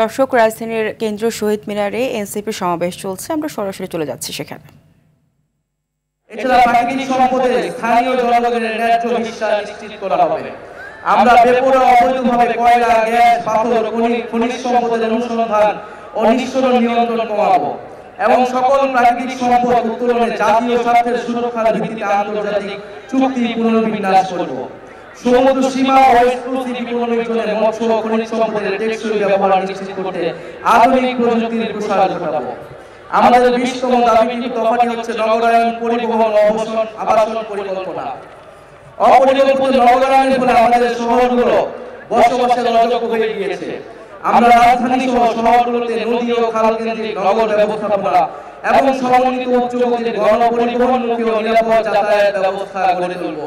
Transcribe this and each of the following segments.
দর্শক, রাজধানীর কেন্দ্রীয় শহীদ মিনারে এনসিপির সমাবেশ চলছে। আমরা সরাসরি চলে যাচ্ছি সেখানে। এছাড়া প্রাকৃতিক সম্পদের স্থানীয় জনগণের ন্যায্য হিস্সা নিশ্চিত করা হবে। আমরা বেপরোয়া অবৈধভাবে কয়লা, গ্যাস, পাথর, খনিজ সম্পদের অনুসন্ধান ও নিঃসরণ নিয়ন্ত্রণ কমাবো এবং সকল প্রাকৃতিক সম্পদ উত্তোলনে জাতীয় স্বার্থের সুরক্ষার ভিত্তিতে আন্তর্জাতিক চুক্তি পুনর্বিন্যাস করব। সমুদ্র সীমা ও এক্সক্লুসিভ ইকোনমিক জোনে মৎস্য ও খনিজ সম্পদের টেকসই ব্যবহার নিশ্চিত করতে আধুনিক প্রযুক্তির প্রসার ঘটাবো। আমাদের 20তম দাবিটি দফাটি হচ্ছে নগরায়ণ, পরিবহন, আবাসন পরিকল্পনা। অপরিকল্পিত নগরায়ণের ফলে আমাদের শহরগুলো বসবাসের অযোগ্য হয়ে গিয়েছে। আমরা রাজধানী সহ শহরগুলোতে নদী ও খাল কেন্দ্রিক নগর ব্যবস্থাপনা এবং সমন্বিত উচ্চগতির গণপরিবহনমুখী ও নিরাপদ যাতায়াত ব্যবস্থা গড়ে তুলব।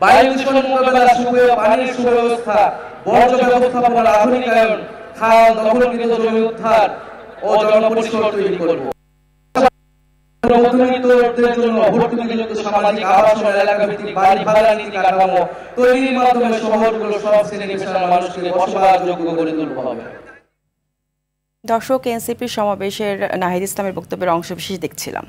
বায়ু দূষণ মোকাবেলা, সুপেয় পানির সুব্যবস্থা, বর্জ্য ব্যবস্থাপনার আধুনিকায়ন, খাল দখলকৃত জমি উদ্ধার ও জনপরিসর তৈরি করব। মধ্যবিত্তদের জন্য ভর্তুকিযুক্ত সামাজিক আবাসন, এলাকাভিত্তিক বাড়ি ভাড়া নীতি কাঠামো তৈরির মাধ্যমে শহরগুলো সব শ্রেণী পেশার মানুষকে বসবাসযোগ্য করে তুলতে হবে। দর্শক, এনসিপির সমাবেশের নাহিদ ইসলামের বক্তব্যের অংশবিশেষ দেখছিলাম।